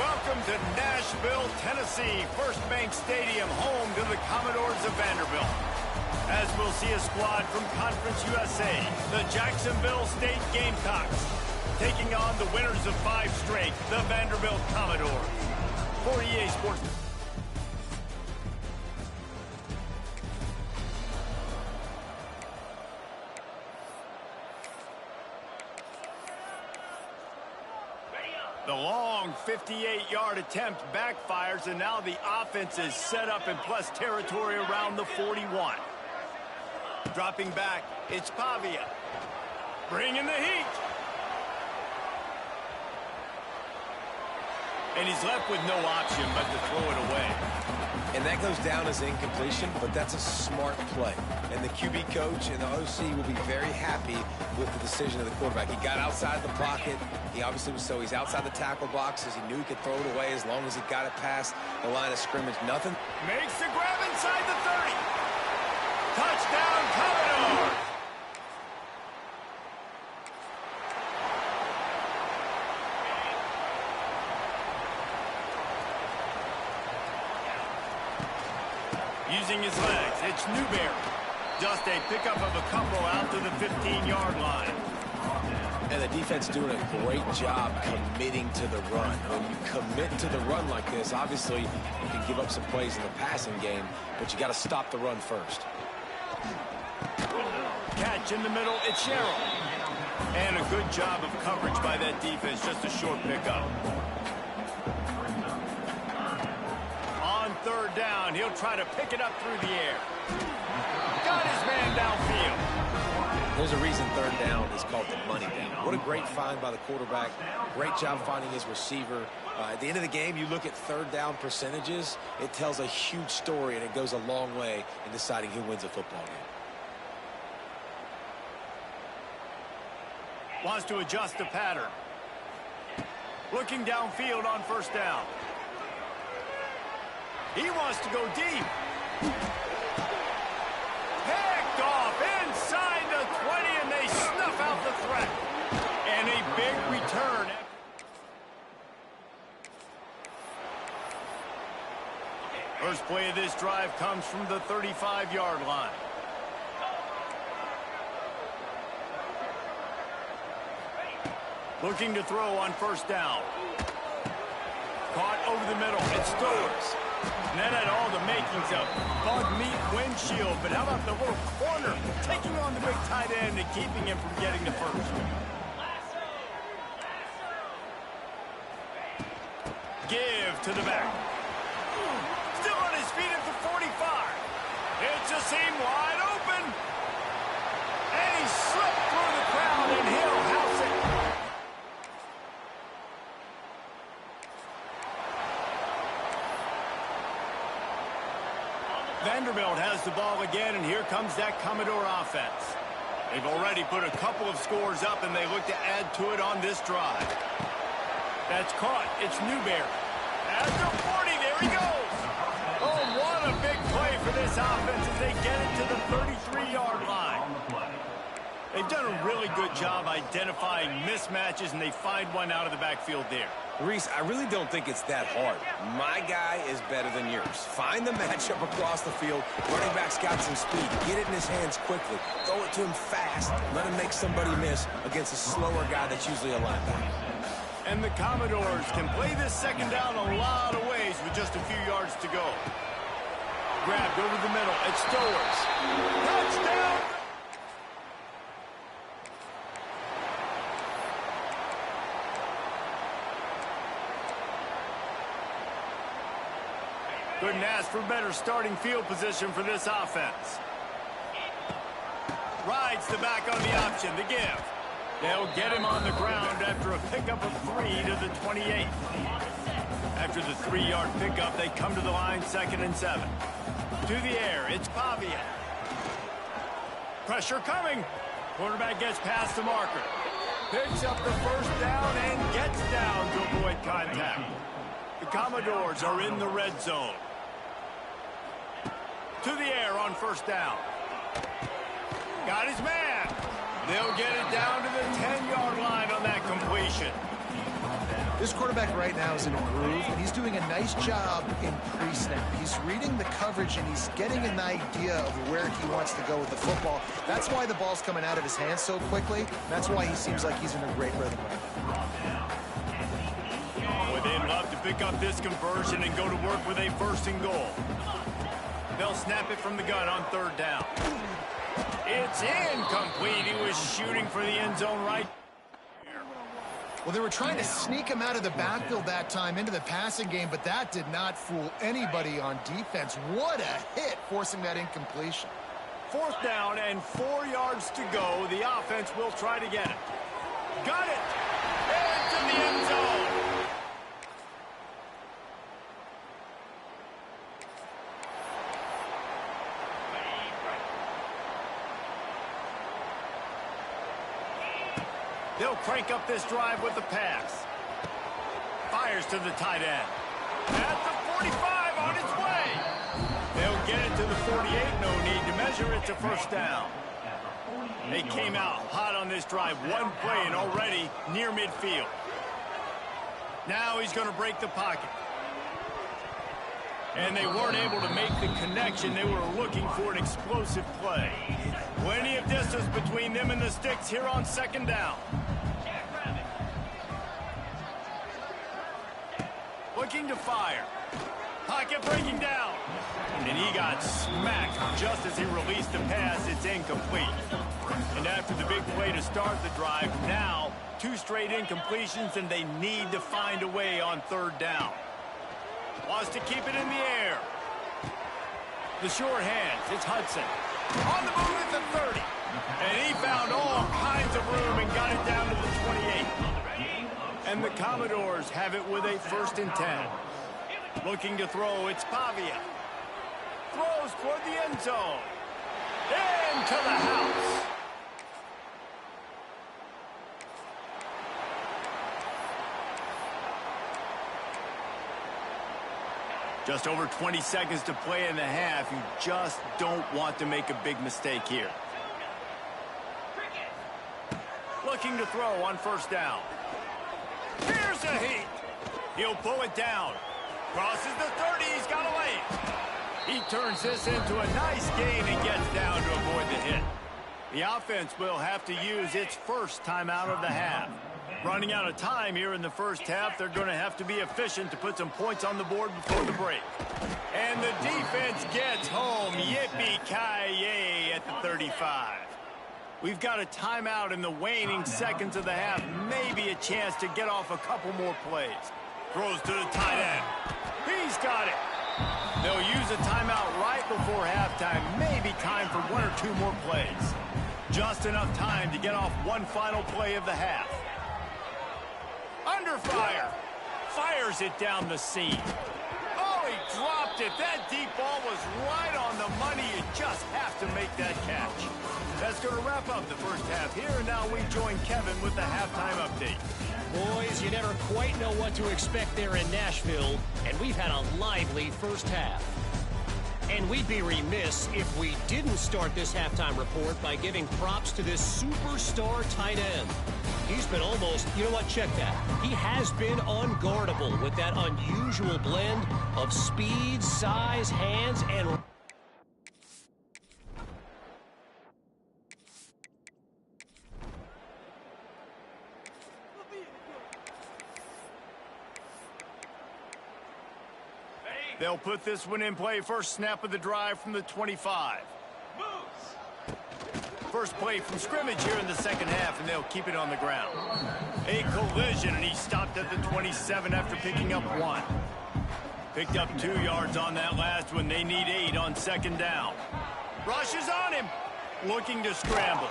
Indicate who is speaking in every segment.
Speaker 1: Welcome to Nashville, Tennessee, First Bank Stadium, home to the Commodores of Vanderbilt. As we'll see a squad from Conference USA, the Jacksonville State Gamecocks, taking on the winners of 5 straight, the Vanderbilt Commodores. For EA Sports. The long 58-yard attempt backfires, and now the offense is set up in plus territory around the 41. Dropping back, it's Pavia. Bringing the heat. And he's left with no option but to throw it away.
Speaker 2: And that goes down as incompletion, but that's a smart play. And the QB coach and the OC will be very happy with the decision of the quarterback. He got outside the pocket. He obviously was he's outside the tackle boxes. He knew he could throw it away as long as he got it past the line of scrimmage. Nothing.
Speaker 1: Makes the grab inside the 30. Touchdown, Commodores! Using his legs, it's Newberry. Just a pickup of a couple out to the 15-yard line.
Speaker 2: And the defense doing a great job committing to the run. When you commit to the run like this, obviously you can give up some plays in the passing game, but you got to stop the run first.
Speaker 1: Catch in the middle, it's Sherrill. And a good job of coverage by that defense, just a short pickup. On third down, he'll try to pick it up through the air. Got his man downfield.
Speaker 2: There's a reason third down is called the money down. What a great find by the quarterback. Great job finding his receiver. At the end of the game, you look at third down percentages. It tells a huge story, and it goes a long way in deciding who wins a football game.
Speaker 1: Wants to adjust the pattern. Looking downfield on first down. He wants to go deep. Picked off inside the 20, and they snuff out the threat. And a big return. First play of this drive comes from the 35-yard line. Looking to throw on first down. Caught over the middle. It's Stowers. And that had all the makings of bug meat windshield. But how about the little corner taking on the big tight end and keeping him from getting the first? Give to the back. Still on his feet at the 45. It's a seam wide open. And he slipped through the crowd, and he'll house it. Vanderbilt has the ball again, and here comes that Commodore offense. They've already put a couple of scores up, and they look to add to it on this drive. That's caught. It's Newberry. At the 40, there he goes. Oh, what a big play for this offense as they get it to the 33-yard line. They've done a really good job identifying mismatches, and they find one out of the backfield there.
Speaker 2: Reese, I really don't think it's that hard. My guy is better than yours. Find the matchup across the field. Running back's got some speed. Get it in his hands quickly. Throw it to him fast. Let him make somebody miss against a slower guy that's usually a linebacker.
Speaker 1: And the Commodores can play this second down a lot of ways with just a few yards to go. Grabbed over the middle. It's Stowers. Touchdown! Couldn't ask for better starting field position for this offense. Rides the back on the option, the give. They'll get him on the ground after a pickup of 3 to the 28. After the 3-yard pickup, they come to the line 2nd and 7. To the air, it's Pavia. Pressure coming. Quarterback gets past the marker. Picks up the first down and gets down to avoid contact. The Commodores are in the red zone. To the air on first down. Got his man. They'll get it down to the 10-yard line on that completion.
Speaker 3: This quarterback right now is in a groove, and he's doing a nice job in pre-snap. He's reading the coverage, and he's getting an idea of where he wants to go with the football. That's why the ball's coming out of his hands so quickly. That's why he seems like he's in a great rhythm right now.
Speaker 1: Boy, they'd love to pick up this conversion and go to work with a 1st and goal. They'll snap it from the gun on 3rd down. It's incomplete. He was shooting for the end zone right.
Speaker 3: Well, they were trying to sneak him out of the backfield that time into the passing game, but that did not fool anybody on defense. What a hit, forcing that incompletion.
Speaker 1: 4th down and 4 yards to go. The offense will try to get it. Got it! Into the end zone. They'll crank up this drive with the pass. Fires to the tight end. At the 45 on its way. They'll get it to the 48. No need to measure. It's a 1st down. They came out hot on this drive. 1 play and already near midfield. Now he's going to break the pocket. And they weren't able to make the connection. They were looking for an explosive play. Plenty of distance between them and the sticks here on 2nd down. Looking to fire. Pocket breaking down. And he got smacked just as he released the pass. It's incomplete. And after the big play to start the drive, now 2 straight incompletions, and they need to find a way on 3rd down. Wants to keep it in the air. The short hands. It's Hudson. On the move at the 30. And he found all kinds of room and got it down to the 28. And the Commodores have it with a 1st and 10. Looking to throw, it's Pavia. Throws toward the end zone. Into the house. Just over 20 seconds to play in the half. You just don't want to make a big mistake here. Looking to throw on 1st down. Here's a heat. He'll pull it down. Crosses the 30. He's got a lane. He turns this into a nice gain and gets down to avoid the hit. The offense will have to use its 1st timeout of the half. Running out of time here in the 1st half, they're going to have to be efficient to put some points on the board before the break. And the defense gets home. Yippee-ki-yay at the 35. We've got a timeout in the waning seconds of the half. Maybe a chance to get off a couple more plays. Throws to the tight end. He's got it. They'll use a timeout right before halftime. Maybe time for 1 or 2 more plays. Just enough time to get off one final play of the half. Under fire. Fires it down the seam. Oh, he dropped it. That deep ball was right on the money. You just have to make that catch. That's going to wrap up the 1st half here. And now we join Kevin with the halftime update.
Speaker 4: Boys, you never quite know what to expect there in Nashville, and we've had a lively 1st half. And we'd be remiss if we didn't start this halftime report by giving props to this superstar tight end. He's been almost, you know what, check that. He has been unguardable with that unusual blend of speed, size, hands, and...
Speaker 1: They'll put this one in play. 1st snap of the drive from the 25. First play from scrimmage here in the 2nd half, and they'll keep it on the ground. A collision, and he stopped at the 27 after picking up 1. Picked up 2 yards on that last one. They need 8 on 2nd down. Rushes on him. Looking to scramble.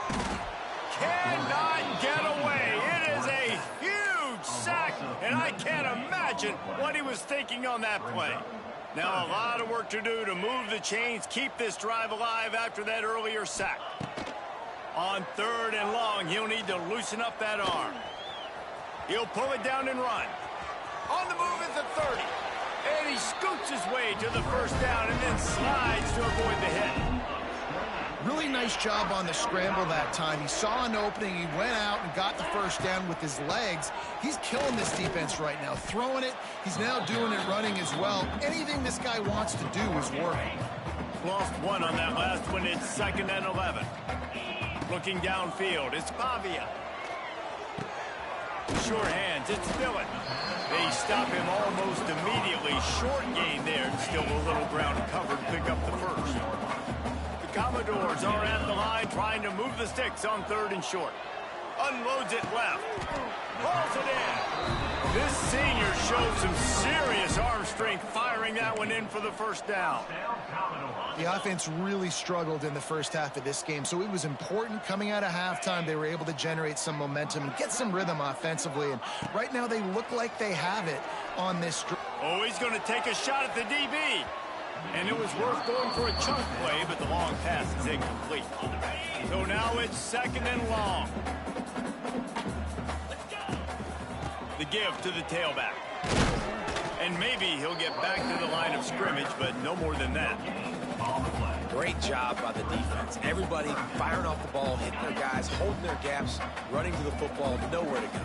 Speaker 1: Cannot get away. It is a huge sack, and I can't imagine what he was thinking on that play. Now a lot of work to do to move the chains, keep this drive alive after that earlier sack. On 3rd and long, he'll need to loosen up that arm. He'll pull it down and run. On the move at the 30. And he scoots his way to the 1st down and then slides to avoid the hit.
Speaker 3: Really nice job on the scramble that time. He saw an opening. He went out and got the first down with his legs. He's killing this defense right now. Throwing it. He's now doing it running as well. Anything this guy wants to do is working.
Speaker 1: Lost one on that last one. It's 2nd and 11. Looking downfield. It's Pavia. Short hands. It's Dillon. They stop him almost immediately. Short gain there. And still a little ground covered. Pick up the first. Commodores are at the line trying to move the sticks on 3rd and short. Unloads it left. Hauls it in. This senior showed some serious arm strength firing that one in for the first down.
Speaker 3: The offense really struggled in the first half of this game, so it was important coming out of halftime. They were able to generate some momentum and get some rhythm offensively, and right now they look like they have it on this.
Speaker 1: Oh, he's going to take a shot at the DB. And it was worth going for a chunk play, but the long pass is incomplete. So now it's 2nd and long. The give to the tailback. And maybe he'll get back to the line of scrimmage, but no more than that.
Speaker 2: Great job by the defense. Everybody firing off the ball, hitting their guys, holding their gaps, running to the football, nowhere to go.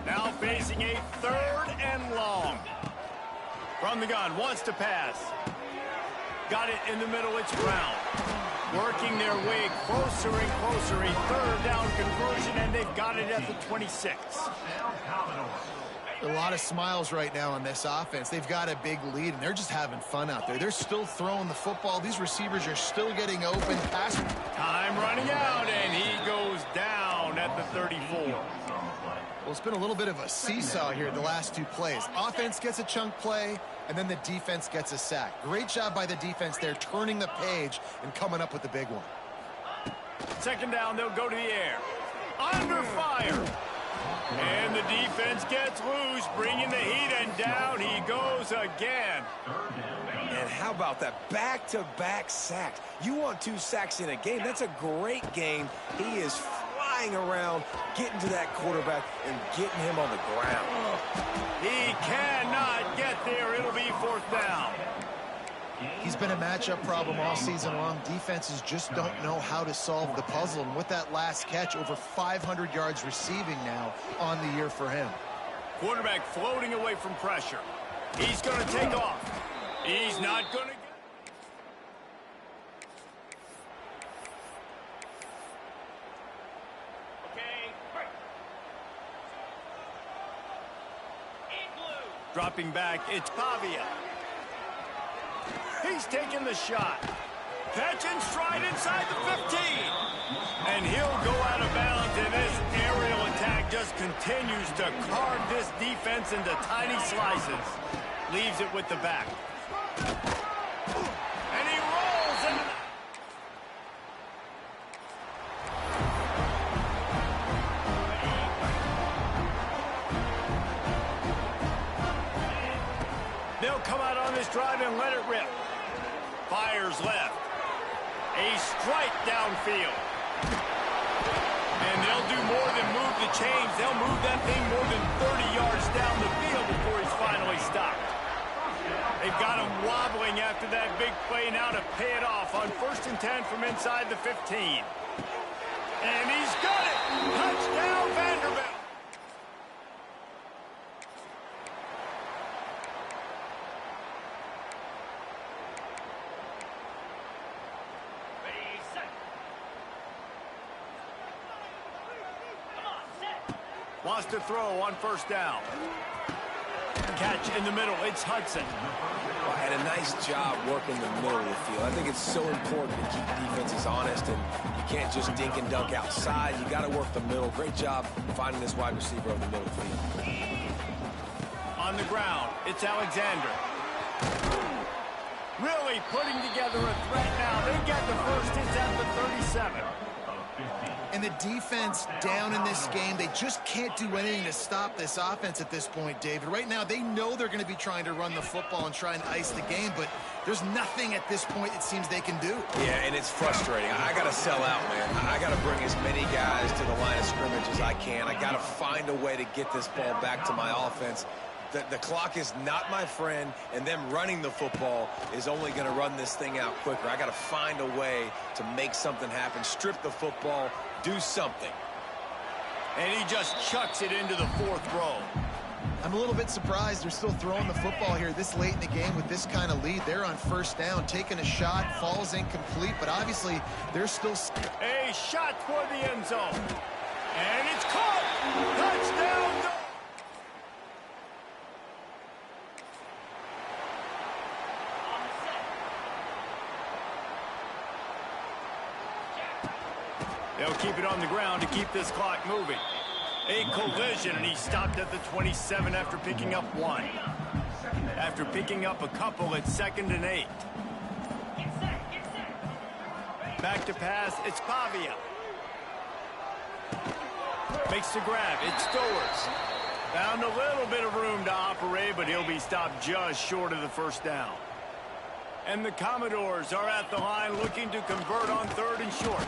Speaker 1: Now facing a 3rd and long. From the gun, wants to pass. Got it in the middle, it's Brown. Working their way closer and closer. A 3rd down conversion, and they've got it at the 26.
Speaker 3: A lot of smiles right now on this offense. They've got a big lead, and they're just having fun out there. They're still throwing the football. These receivers are still getting open.
Speaker 1: Time running out, and he goes down at the 34.
Speaker 3: Well, it's been a little bit of a seesaw here the last 2 plays. Offense gets a chunk play, and then the defense gets a sack. Great job by the defense there, turning the page and coming up with the big one.
Speaker 1: 2nd down, they'll go to the air. Under fire. And the defense gets loose, bringing the heat, and down he goes again.
Speaker 2: And how about that back-to-back sacks? You want 2 sacks in a game. That's a great game. He is flying around, getting to that quarterback and getting him on the ground.
Speaker 1: He cannot get there. It'll be 4th down.
Speaker 3: He's been a matchup problem all season long. Defenses just don't know how to solve the puzzle. And with that last catch, over 500 yards receiving now on the year for him.
Speaker 1: Quarterback floating away from pressure. He's going to take off. He's not going to. Dropping back, it's Pavia. He's taking the shot. Catch and stride inside the 15. And he'll go out of bounds, and this aerial attack just continues to carve this defense into tiny slices. Leaves it with the back. And he rolls into the... They'll come out on this drive and let it rip. Fires left. A strike downfield. And they'll do more than move the chains. They'll move that thing more than 30 yards down the field before he's finally stopped. They've got him wobbling after that big play now to pay it off on 1st and 10 from inside the 15. And he's got it. Touchdown, Vanderbilt. Wants to throw on 1st down. Catch in the middle. It's Hudson.
Speaker 2: Well, and a nice job working the middle of the field. I think it's so important to keep defenses honest, and you can't just dink and dunk outside. You got to work the middle. Great job finding this wide receiver over the middle of the field.
Speaker 1: On the ground, it's Alexander. Really putting together a threat now. They get the first. It's at the 37.
Speaker 3: And the defense down in this game, they just can't do anything to stop this offense at this point, David. Right now, they know they're going to be trying to run the football and try and ice the game, but there's nothing at this point it seems they can do.
Speaker 2: Yeah, and it's frustrating. I got to sell out, man. I got to bring as many guys to the line of scrimmage as I can. I got to find a way to get this ball back to my offense. The clock is not my friend, and them running the football is only going to run this thing out quicker. I got to find a way to make something happen, strip the football, do something.
Speaker 1: And he just chucks it into the 4th row.
Speaker 3: I'm a little bit surprised they're still throwing the football here this late in the game with this kind of lead. They're on 1st down, taking a shot, falls incomplete, but obviously they're still...
Speaker 1: A shot for the end zone. And it's caught. Touchdown. They'll keep it on the ground to keep this clock moving. A collision, and he stopped at the 27 after picking up 1. After picking up a couple at 2nd and 8. Back to pass, it's Pavia. Makes the grab, it's Stowers. Found a little bit of room to operate, but he'll be stopped just short of the 1st down. And the Commodores are at the line looking to convert on 3rd and short.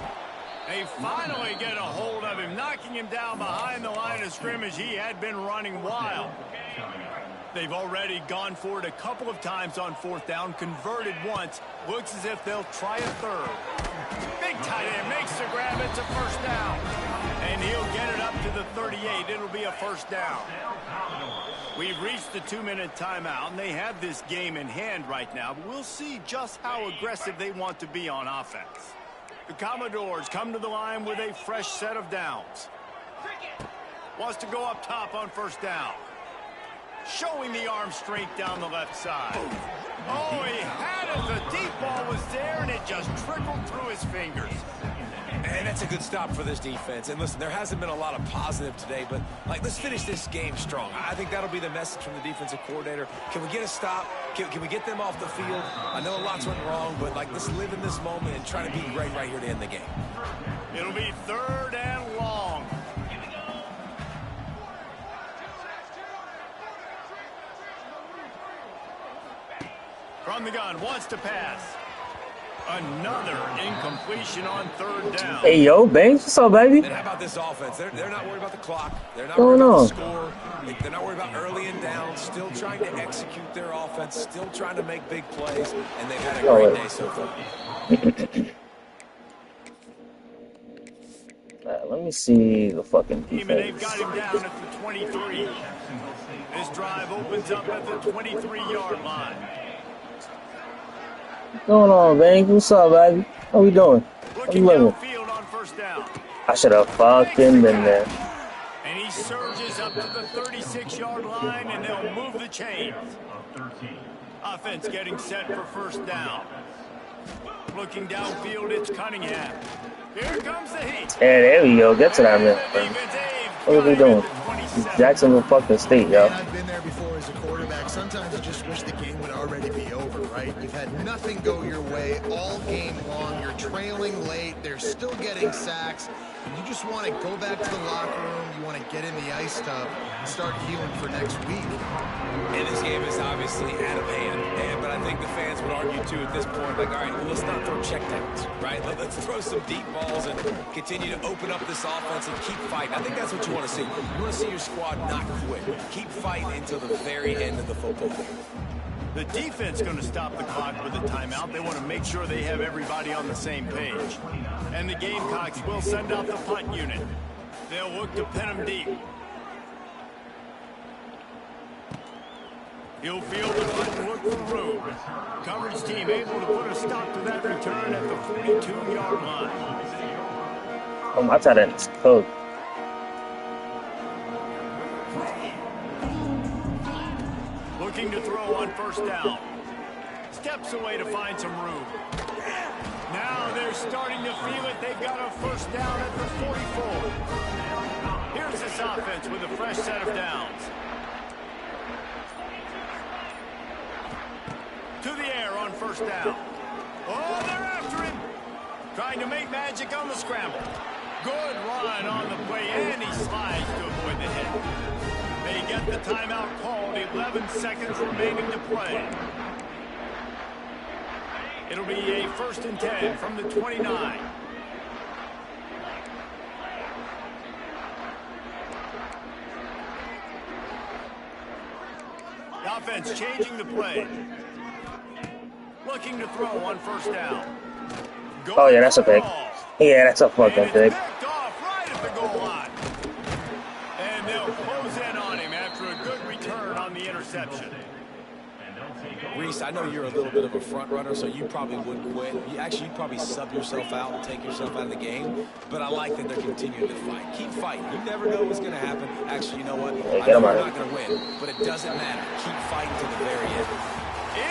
Speaker 1: They finally get a hold of him, knocking him down behind the line of scrimmage. He had been running wild. They've already gone for it a couple of times on 4th down, converted once. Looks as if they'll try a 3rd. Big tight end makes the grab. It's a 1st down. And he'll get it up to the 38. It'll be a 1st down. We've reached the 2-minute timeout, and they have this game in hand right now. But we'll see just how aggressive they want to be on offense. The Commodores come to the line with a fresh set of downs. Wants to go up top on 1st down. Showing the arm strength down the left side. Oh, he had it. The deep ball was there, and it just trickled through his fingers.
Speaker 2: And that's a good stop for this defense. And listen, there hasn't been a lot of positive today, but let's finish this game strong. I think that'll be the message from the defensive coordinator. Can we get a stop? Can we get them off the field? I know a lot's went wrong, but let's live in this moment and try to be great right here to end the game.
Speaker 1: It'll be 3rd and long. From the gun, wants to pass. Another incompletion on 3rd down.
Speaker 5: Hey, yo, Banks, what's up, baby?
Speaker 2: And how about this offense? They're not worried about the clock. They're not worried about the score. They're not worried about early and down. Still trying to execute their offense. Still trying to make big plays. And they've had a great day so far.
Speaker 5: Let me see the fucking defense.
Speaker 1: They've got him down at the 23. This drive opens up at the 23-yard line.
Speaker 5: What's going on, Banks? What's up, baby? How we doing? How you living?
Speaker 1: Downfield on 1st down.
Speaker 5: I should have fucking been there.
Speaker 1: And he surges up to the 36-yard line, and they'll move the chains. Offense getting set for 1st down. Looking downfield, it's Cunningham. Here comes the heat.
Speaker 5: Hey, there we go. Get to that man. What are we doing? Jacksonville fucking State, yo.
Speaker 3: I've been there before as a quarterback. Sometimes you just wish the game would already be over, right? You've had nothing go your way all game long. You're trailing late. They're still getting sacks. And you just want to go back to the locker room. You want to get in the ice tub and start healing for next week.
Speaker 2: And this game is obviously out of hand. But I think the fans would argue, too, at this point, all right, well, let's not throw checkdowns, right? Let's throw some deep balls and continue to open up this offense and keep fighting. I think that's what you want to see. You want to see your squad not quit. Keep fighting until the very end of the football game.
Speaker 1: The defense going to stop the clock with a timeout. They want to make sure they have everybody on the same page. And the Gamecocks will send out the punt unit. They'll look to pin them deep. He'll field the punt and look for room. Coverage team able to put a stop to that return at the 42-yard line.
Speaker 5: Oh, my tight end is cooked.
Speaker 1: Looking to throw on 1st down. Steps away to find some room. Now they're starting to feel it. They've got a 1st down at the 44. Here's this offense with a fresh set of downs. To the air on 1st down. Oh, they're after him. Trying to make magic on the scramble. Good run on the play, and he slides to avoid the hit. They get the timeout called. 11 seconds remaining to play. It'll be a 1st and 10 from the 29. offense changing the play. Looking to throw on first down.
Speaker 5: Oh, yeah, that's a pick. Yeah, that's a fucking pick.
Speaker 1: Picked off right at the goal line. And they'll close in on him after a good return on the interception.
Speaker 2: Reese, I know you're a little bit of a front runner, so you probably wouldn't quit. You'd probably sub yourself out and take yourself out of the game. But I like that they're continuing to fight. Keep fighting. You never know what's going to happen. Actually, you know what? I know we're not going to win, but it doesn't matter. Keep fighting to the very end.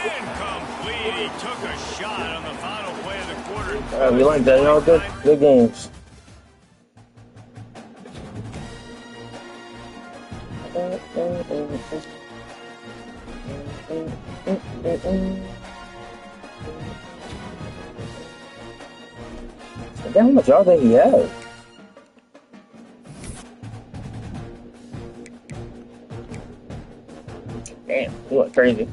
Speaker 1: Incomplete. He took a shot on the final play of the quarter.
Speaker 5: We like that. You know, good games. Damn, how much y'all think he has? Damn, he went crazy.